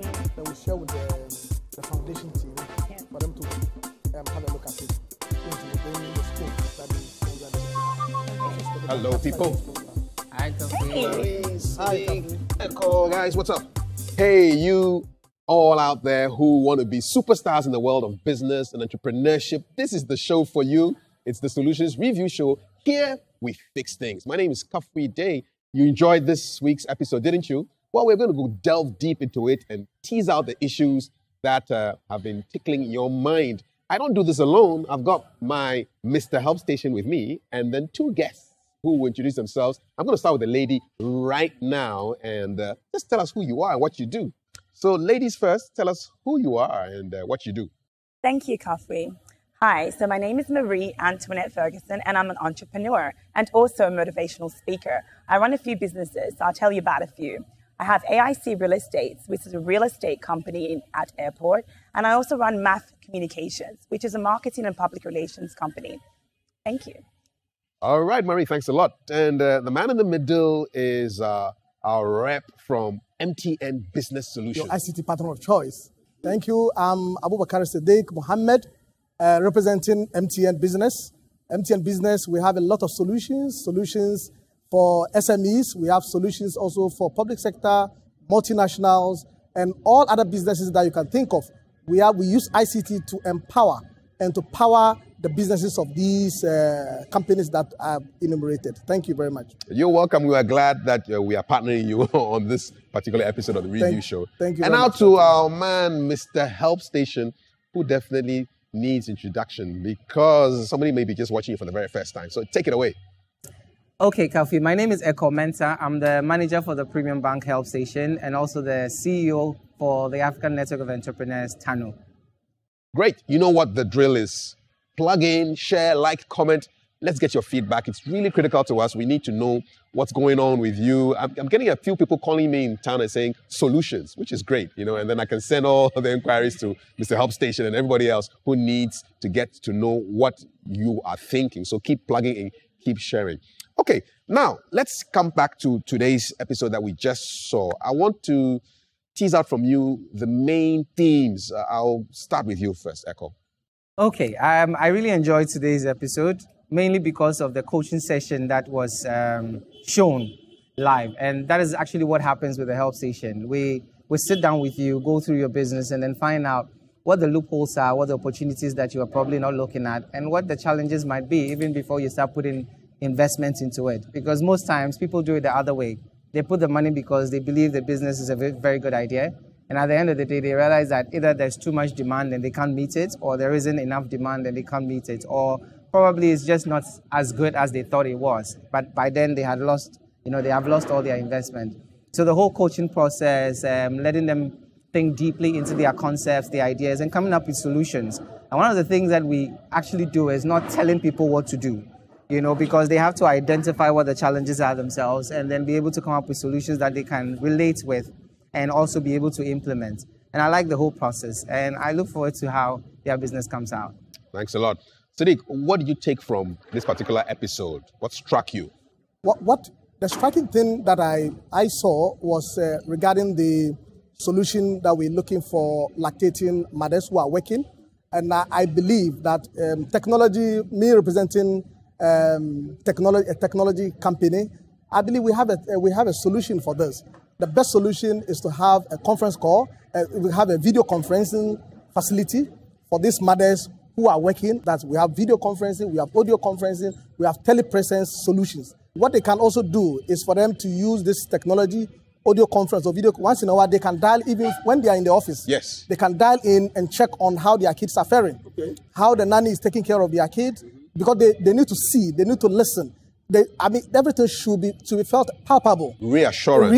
then we share with the foundation team for them to have a look at it. Hello, people. Hi, Kafi. Hi, Echo. Guys, what's up? Hey, you all out there who want to be superstars in the world of business and entrepreneurship, this is the show for you. It's the Solutions Review Show. Here we fix things. My name is Kafi Day. You enjoyed this week's episode, didn't you? Well, we're going to go delve deep into it and tease out the issues that have been tickling your mind. I don't do this alone. I've got my Mr. Help Station with me and then two guests who will introduce themselves. I'm going to start with the lady right now and just tell us who you are and what you do. So ladies first, tell us who you are and what you do. Thank you, Kafi. Hi, so my name is Marie Antoinette Ferguson and I'm an entrepreneur and also a motivational speaker. I run a few businesses, so I'll tell you about a few. I have AIC Real Estate, which is a real estate company at airport, and I also run Math Communications, which is a marketing and public relations company. Thank you. All right, Marie, thanks a lot. And the man in the middle is our rep from MTN Business Solutions. Your ICT partner of choice. Thank you. I'm Abubakar Siddiq Mohammed, representing MTN Business. MTN Business, we have a lot of solutions for SMEs. We have solutions also for public sector, multinationals, and all other businesses that you can think of. We use ICT to empower and to power the businesses of these companies that are enumerated. Thank you very much. You're welcome. We are glad that we are partnering you on this particular episode of the Review Show. Thank you. And now to our man, Mr. Help Station, who definitely needs introduction because somebody may be just watching you for the very first time. So take it away. Okay, Kafi, my name is Echo Mensah. I'm the manager for the Premium Bank Help Station and also the CEO for the African Network of Entrepreneurs, TANO. Great. You know what the drill is. Plug in, share, like, comment. Let's get your feedback. It's really critical to us. We need to know what's going on with you. I'm getting a few people calling me in town and saying solutions, which is great, and then I can send all the inquiries to Mr. Help Station and everybody else who needs to get to know what you are thinking. So keep plugging in, keep sharing. Okay, now let's come back to today's episode that we just saw. I want to tease out from you the main themes. I'll start with you first, Echo. Okay, I really enjoyed today's episode, mainly because of the coaching session that was shown live. And that is actually what happens with the Help Station. We sit down with you, go through your business, and then find out what the loopholes are, what the opportunities that you are probably not looking at, and what the challenges might be, even before you start putting investments into it. Because most times people do it the other way. They put the money because they believe the business is a very good idea. And at the end of the day, they realize that either there's too much demand and they can't meet it, or there isn't enough demand and they can't meet it, or probably it's just not as good as they thought it was. But by then they had lost, they have lost all their investment. So the whole coaching process, letting them think deeply into their concepts, their ideas, and coming up with solutions. And one of the things that we actually do is not telling people what to do, because they have to identify what the challenges are themselves and then be able to come up with solutions that they can relate with and also be able to implement. And I like the whole process, and I look forward to how their business comes out. Thanks a lot. Sadiq, what did you take from this particular episode? What struck you? What the striking thing that I saw was regarding the solution that we're looking for lactating mothers who are working. And I believe that technology, me representing a technology company, I believe we have a solution for this. The best solution is to have a conference call. We have a video conferencing facility for these mothers who are working. That we have video conferencing, we have audio conferencing, we have telepresence solutions. What they can also do is for them to use this technology, audio conference or video. Once in a while, they can dial even when they are in the office. Yes. They can dial in and check on how their kids are faring, how the nanny is taking care of their kids. Because they need to see, they need to listen. Everything should be felt palpable. Reassuring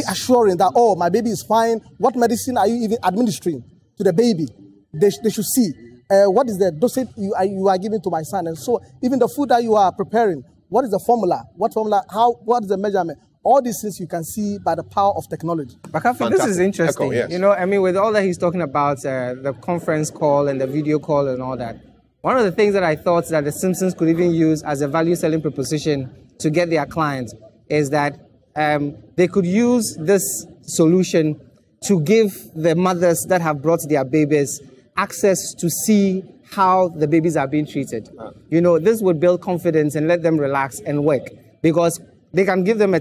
that, oh, my baby is fine. What medicine are you even administering to the baby? They should see. What is the dosage you are giving to my son? And so even the food that you are preparing, what is the formula? What is the measurement? All these things you can see by the power of technology. Bakafi, this is interesting. Echo, yes. With all that he's talking about, the conference call and the video call and all that, one of the things that I thought that the Simpsons could even use as a value selling proposition to get their clients is that they could use this solution to give the mothers that have brought their babies access to see how the babies are being treated. You know, this would build confidence and let them relax and work, because they can give them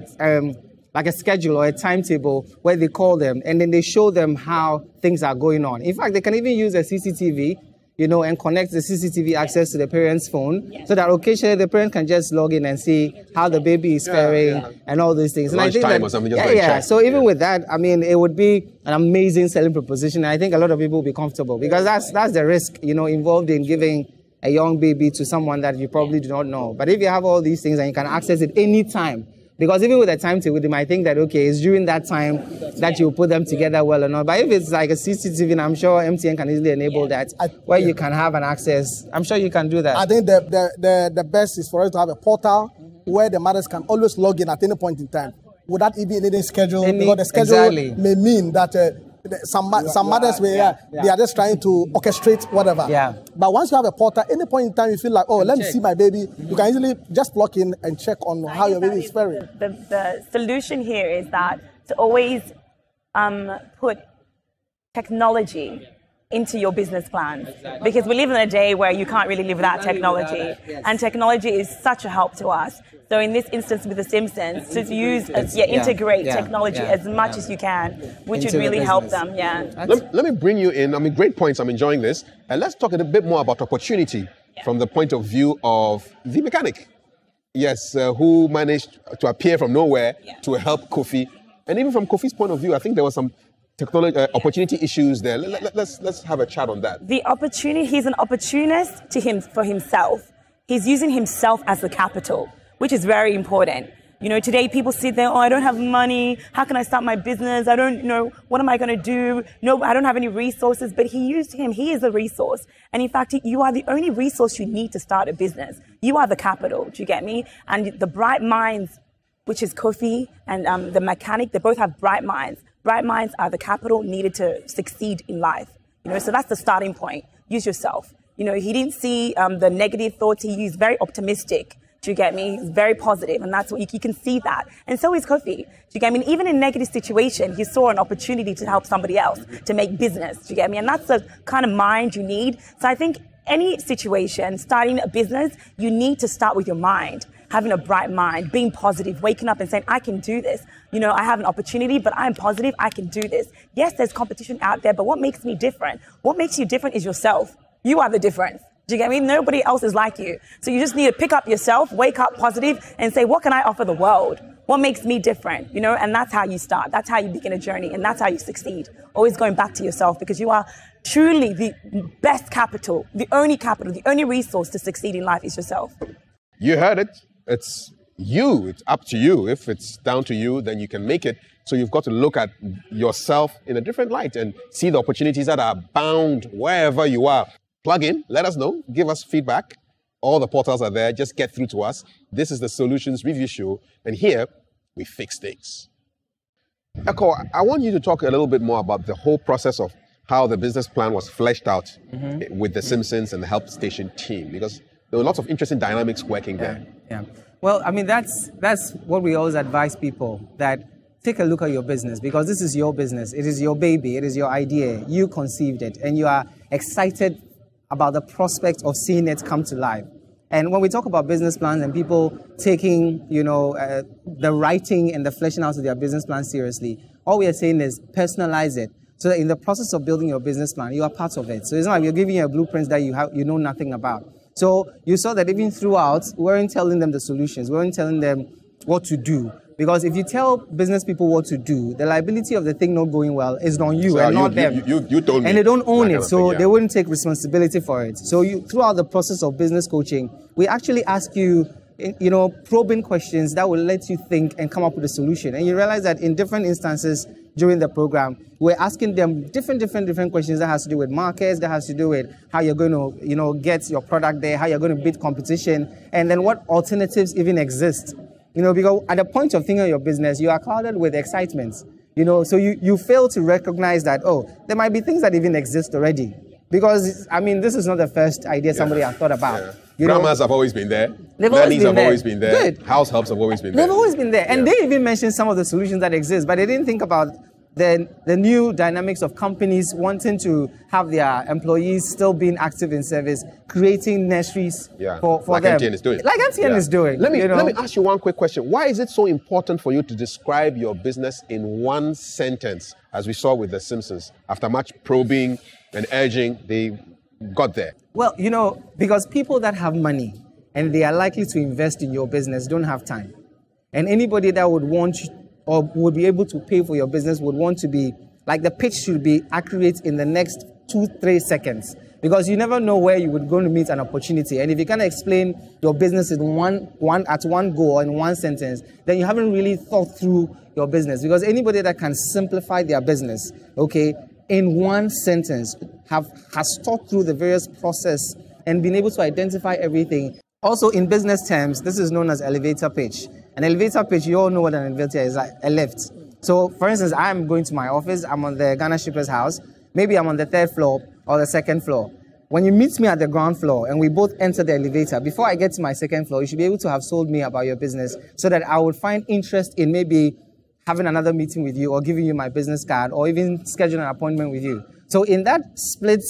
like a schedule or a timetable where they call them and then they show them how things are going on. In fact, they can even use a CCTV, you know, and connect the CCTV access to the parent's phone, so that occasionally the parent can just log in and see how the baby is faring and all these things. And I think Lunchtime that, or something, just check. So even with that, I mean, it would be an amazing selling proposition. And I think a lot of people will be comfortable, because that's the risk, you know, involved in giving a young baby to someone that you probably do not know. But if you have all these things and you can access it anytime, because even with a timetable, they might think that, okay, it's during that time that you put them together well or not. But if it's like a CCTV, and I'm sure MTN can easily enable that, where you can have an access. I'm sure you can do that. I think the best is for us to have a portal where the mothers can always log in at any point in time, without even needing schedule. Because the schedule may mean that some mothers they are just trying to orchestrate whatever. But once you have a portal, any point in time you feel like, oh, let me see my baby, you can easily just plug in and check on how your baby is faring. The solution here is that to always put technology into your business plans, because we live in a day where you can't really live without technology, and technology is such a help to us. So in this instance with The Simpsons, to use integrate technology as much as you can, which would really help them. Let me bring you in. I mean, great points. I'm enjoying this. And let's talk a bit more about opportunity from the point of view of the mechanic. Yes, who managed to appear from nowhere to help Kofi. And even from Kofi's point of view, I think there was some technology opportunity issues there. Let's have a chat on that. The opportunity, he's an opportunist for himself. He's using himself as the capital, which is very important. You know, today people sit there, oh, I don't have money. How can I start my business? I don't know. What am I going to do? No, I don't have any resources. But he used him. He is a resource. And in fact, you are the only resource you need to start a business. You are the capital. Do you get me? And the bright minds, which is Kofi and the mechanic, they both have bright minds. Bright minds are the capital needed to succeed in life. You know, so that's the starting point. Use yourself. You know, he didn't see the negative thoughts. He's very optimistic. Do you get me? He's very positive, and that's what you can see that. And so is Kofi. Do you get me? And even in negative situation, he saw an opportunity to help somebody else, to make business. Do you get me? And that's the kind of mind you need. So I think any situation, starting a business, you need to start with your mind. Having a bright mind, being positive, waking up and saying, I can do this. You know, I have an opportunity, but I'm positive, I can do this. Yes, there's competition out there, but what makes me different? What makes you different is yourself. You are the difference. Do you get me? Nobody else is like you. So you just need to pick up yourself, wake up positive, and say, what can I offer the world? What makes me different? You know, and that's how you start. That's how you begin a journey, and that's how you succeed. Always going back to yourself, because you are truly the best capital, the only resource to succeed in life is yourself. You heard it. It's you. It's up to you. If it's down to you, then you can make it. So you've got to look at yourself in a different light and see the opportunities that are bound wherever you are. Plug in, let us know, give us feedback. All the portals are there. Just get through to us. This is the Solutions Review Show, and here we fix things. Eko, I want you to talk a little bit more about the whole process of how the business plan was fleshed out with the Simpsons and the Help Station team, because there were lots of interesting dynamics working there. Well, I mean, that's what we always advise people, that take a look at your business, because this is your business. It is your baby. It is your idea. You conceived it, and you are excited about the prospect of seeing it come to life. And when we talk about business plans and people taking, you know, the writing and the fleshing out of their business plan seriously, all we are saying is personalize it, so that in the process of building your business plan, you are part of it. So it's not like we're giving you a blueprint that you know nothing about. So you saw that even throughout, we weren't telling them the solutions. We weren't telling them what to do. Because if you tell business people what to do, the liability of the thing not going well is on you and not them. You told me. And they don't own it, so they wouldn't take responsibility for it. So throughout the process of business coaching, we actually ask you, you know, probing questions that will let you think and come up with a solution. And you realize that in different instances during the program, we're asking them different questions that has to do with markets, that has to do with how you're going to, you know, get your product there, how you're going to beat competition, and then what alternatives even exist. You know, because at the point of thinking of your business, you are clouded with excitement. You know, so you fail to recognize that, oh, there might be things that even exist already. Because, I mean, this is not the first idea somebody has thought about. Grandmas have always been there. Nannies have always been there. Good. House helps have always been there. They've always been there. And they even mentioned some of the solutions that exist, but they didn't think about the new dynamics of companies wanting to have their employees still being active in service, creating nurseries for like them. MTN is doing. Like MTN is doing. Let me ask you one quick question. Why is it so important for you to describe your business in one sentence, as we saw with The Simpsons? After much probing and urging, they got there. Well, because people that have money and they are likely to invest in your business don't have time. And anybody that would want or would be able to pay for your business would want to be, like, the pitch should be accurate in the next 2-3 seconds, because you never know where you would go to meet an opportunity. And if you can't explain your business in one go or in one sentence, then you haven't really thought through your business. Because anybody that can simplify their business, in one sentence, has thought through the various process and been able to identify everything. Also, in business terms, this is known as elevator pitch. An elevator pitch, you all know what an elevator is, like a lift. So, for instance, I'm going to my office, I'm on the Ghana Shipper's house, maybe I'm on the 3rd floor or the 2nd floor. When you meet me at the ground floor and we both enter the elevator, before I get to my 2nd floor, you should be able to have sold me about your business so that I would find interest in maybe having another meeting with you or giving you my business card or even scheduling an appointment with you. So in that split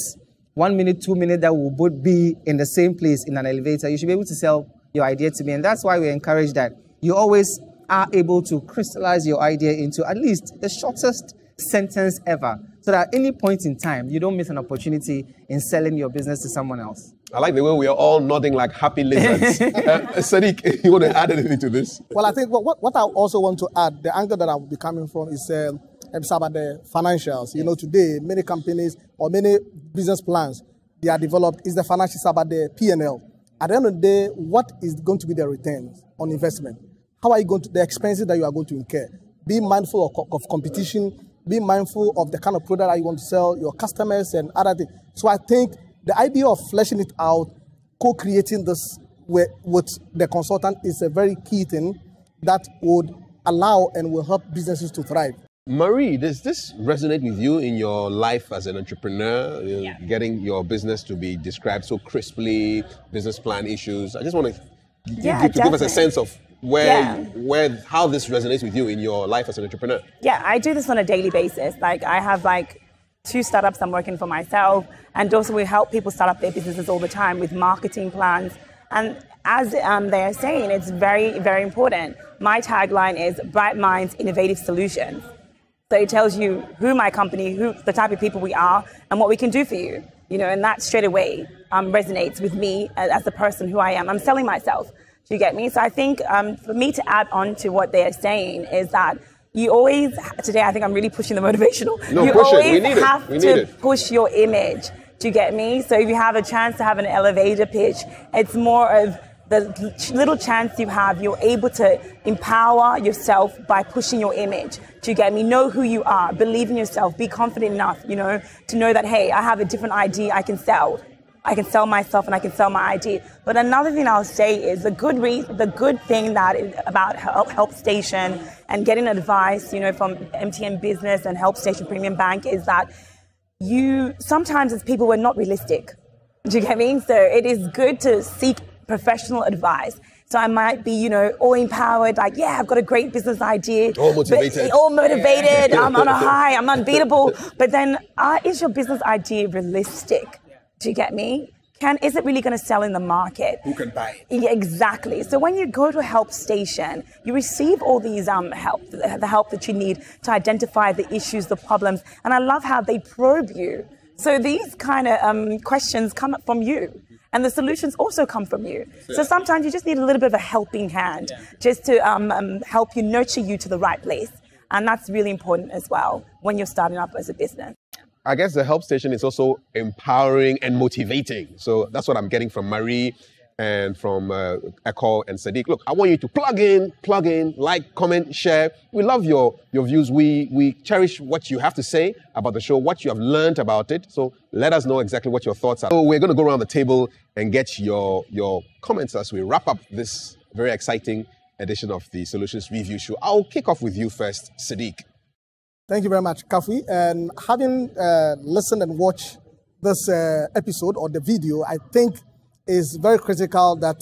1 minute, 2 minutes that will both be in the same place in an elevator, you should be able to sell your idea to me. And that's why we encourage that you always are able to crystallize your idea into at least the shortest sentence ever, so that at any point in time, you don't miss an opportunity in selling your business to someone else. I like the way we are all nodding like happy lizards. Sadiq, you want to add anything to this? Well, I think what I also want to add, the angle that I will be coming from is about the financials. Today, many companies or many business plans, they are developed, is the financials about the P&L. At the end of the day, what is going to be the returns on investment? How are you going to, the expenses that you are going to incur? Be mindful of competition, be mindful of the kind of product that you want to sell, your customers and other things. So I think the idea of fleshing it out, co-creating this with the consultant is a very key thing that would allow and will help businesses to thrive. Marie, does this resonate with you in your life as an entrepreneur? Getting your business to be described so crisply, business plan issues. I just want to give us a sense of how this resonates with you in your life as an entrepreneur. Yeah, I do this on a daily basis. Like, I have 2 startups I'm working for myself, and also we help people start up their businesses all the time with marketing plans. And as they are saying, it's very, very important. My tagline is Bright Minds, Innovative Solutions. So it tells you who my company, who the type of people we are, and what we can do for you. And that straight away resonates with me as the person who I am. I'm selling myself. Do you get me? So I think for me to add on to what they are saying is that you always, today I think I'm really pushing the motivational. No, you push always it. We need have it. to push your image. Do you get me? So if you have a chance to have an elevator pitch, it's more of the little chance you have, you're able to empower yourself by pushing your image. Do you get me? Know who you are, believe in yourself, be confident enough, to know that, hey, I have a different idea I can sell. I can sell myself and I can sell my idea. But another thing I'll say is the good thing that is about Help Station and getting advice, from MTN Business and Help Station Premium Bank is that sometimes as people, we're not realistic. Do you get me? So it is good to seek professional advice. So I might be, all empowered, I've got a great business idea. All motivated. I'm on a high, I'm unbeatable. But then, is your business idea realistic? Do you get me? Is it really going to sell in the market? Who can buy it? Yeah, exactly. So when you go to a Help Station, you receive all these help, the help that you need to identify the issues, the problems. And I love how they probe you. So these kind of questions come up from you. And the solutions also come from you. So sometimes you just need a little bit of a helping hand just to help you, nurture you to the right place. And that's really important as well when you're starting up as a business. I guess the Help Station is also empowering and motivating. So that's what I'm getting from Marie and from Eko and Sadiq. Look, I want you to plug in, like, comment, share. We love your views. We cherish what you have to say about the show, what you have learned about it. So let us know exactly what your thoughts are. So we're going to go around the table and get your comments as we wrap up this very exciting edition of the Solutions Review Show. I'll kick off with you first, Sadiq. Thank you very much, Kafi. And having listened and watched this episode or the video, I think is very critical that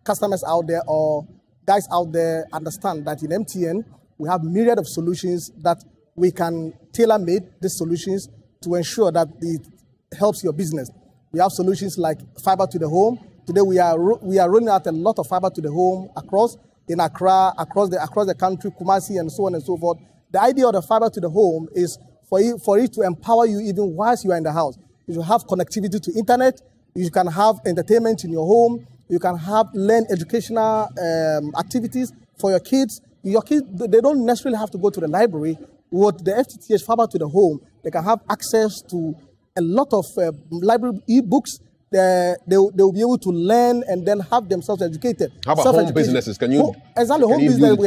customers out there or guys out there understand that in MTN, we have myriad of solutions that we can tailor-made these solutions to ensure that it helps your business. We have solutions like fiber to the home. Today we are rolling out a lot of fiber to the home across in Accra, across the country, Kumasi, and so on and so forth. The idea of the fiber to the home is for it to empower you even whilst you are in the house. You have connectivity to internet. You can have entertainment in your home. You can learn educational activities for your kids. Your kids, they don't necessarily have to go to the library. With the FTTH fiber to the home, they can have access to a lot of library e-books. They will be able to learn and then have themselves educated. How about home businesses? Can you? Exactly, home business.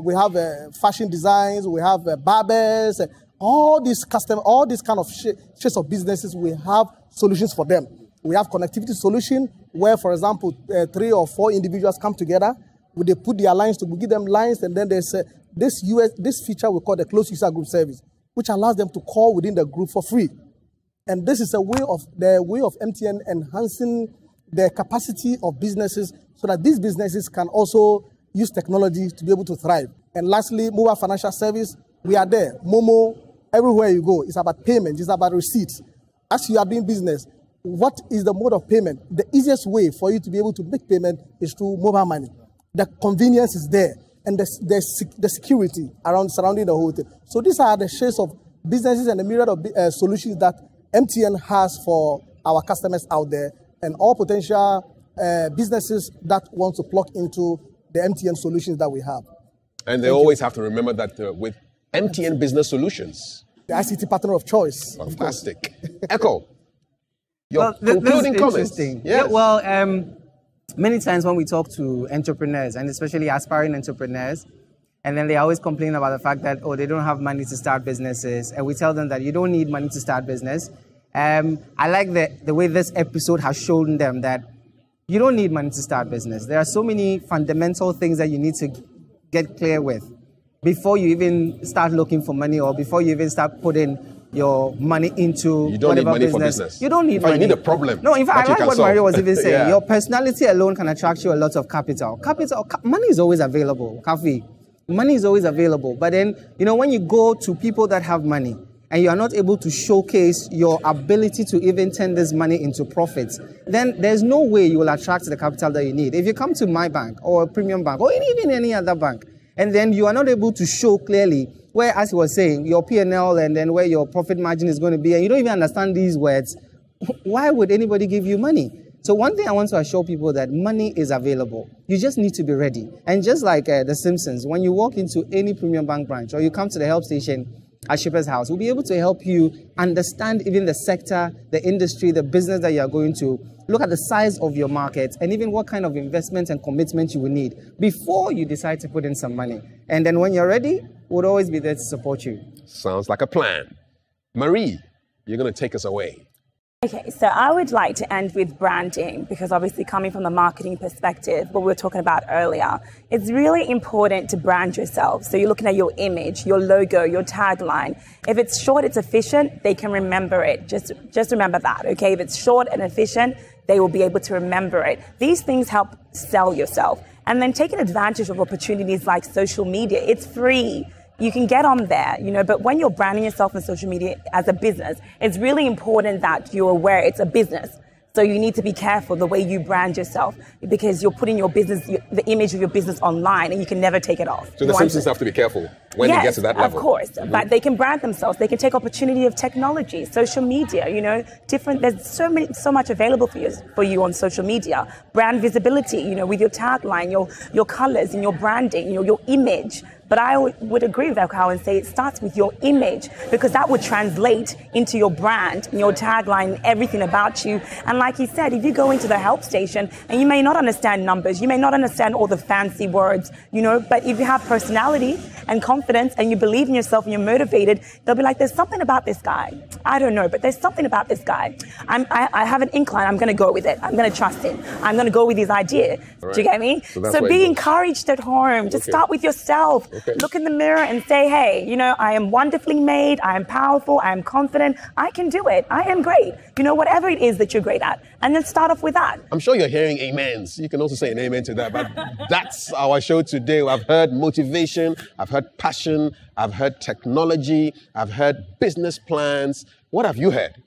We have fashion designs. We have barbers. All these kind of shades of businesses. We have solutions for them. We have connectivity solution where, for example, 3 or 4 individuals come together. They put their lines to give them lines, and then there's this feature we call the closed user group service, which allows them to call within the group for free. And this is the way of MTN enhancing the capacity of businesses so that these businesses can also use technology to be able to thrive. And lastly, mobile financial service, we are there. Momo, everywhere you go, it's about payment, it's about receipts. As you are doing business, what is the mode of payment? The easiest way for you to be able to make payment is through mobile money. The convenience is there, and the security surrounding the whole thing. So these are the shades of businesses and the myriad of solutions that MTN has for our customers out there, and all potential businesses that want to plug into the MTN solutions that we have. And they always have to remember that with MTN Business Solutions, the ICT partner of choice. Fantastic. Echo, your concluding comments. Yes. Yeah, well, many times when we talk to entrepreneurs, and especially aspiring entrepreneurs, and then they always complain about the fact that, oh, they don't have money to start businesses. And we tell them that you don't need money to start business. I like the way this episode has shown them that you don't need money to start business. There are so many fundamental things that you need to get clear with before you even start looking for money, or before you even start putting your money into you don't whatever need money business. for business. You don't need money. You need a problem. No, in fact, I like what Mario was even saying. Yeah. Your personality alone can attract you a lot of capital. Money is always available. Kafi. Money is always available. But then, when you go to people that have money and you are not able to showcase your ability to even turn this money into profits, then there's no way you will attract the capital that you need. If you come to my bank or a premium bank or even any other bank, and then you are not able to show clearly where, as he was saying, your P&L and then where your profit margin is going to be, and you don't even understand these words, why would anybody give you money? So one thing I want to assure people that money is available. You just need to be ready. And just like The Simpsons, when you walk into any premium bank branch or you come to the help station at Shipper's House, we'll be able to help you understand even the sector, the industry, the business that you are going to, look at the size of your market, and even what kind of investment and commitment you will need before you decide to put in some money. And then when you're ready, we'll always be there to support you. Sounds like a plan. Marie, you're going to take us away. Okay, so I would like to end with branding, because obviously coming from the marketing perspective, what we were talking about earlier, it's really important to brand yourself. So you're looking at your image, your logo, your tagline. If it's short, it's efficient, they can remember it. Just remember that, okay? If it's short and efficient, they will be able to remember it. These things help sell yourself. And then taking advantage of opportunities like social media, it's free. You can get on there, but when you're branding yourself on social media as a business, it's really important that you're aware it's a business. So you need to be careful the way you brand yourself, because you're putting your business, the image of your business online, and you can never take it off. So the Simpsons have to be careful when they get to that level. Of course, but they can brand themselves. They can take opportunity of technology, social media, there's so much available for you on social media. Brand visibility, with your tagline, your colors and your branding, your image. But I would agree with Ekau and say it starts with your image, because that would translate into your brand, your tagline, everything about you. And like he said, if you go into the help station and you may not understand numbers, you may not understand all the fancy words, but if you have personality and confidence and you believe in yourself and you're motivated, they'll be like, there's something about this guy. I don't know, but there's something about this guy. I have an incline. I'm going to go with it. I'm going to trust him. I'm going to go with his idea. Right. Do you get me? So be encouraged at home. Just start with yourself. Okay. Look in the mirror and say, hey, I am wonderfully made. I am powerful. I am confident. I can do it. I am great. Whatever it is that you're great at. And then start off with that. I'm sure you're hearing amens. You can also say an amen to that. But that's our show today. I've heard motivation. I've heard passion. fashion, I've heard technology, I've heard business plans. What have you heard?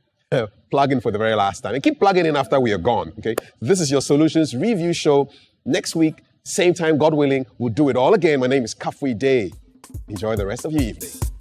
Plug in for the very last time. And keep plugging in after we are gone, okay? This is your Solutions Review Show. Next week, same time, God willing, we'll do it all again. My name is Kafui Day. Enjoy the rest of your evening.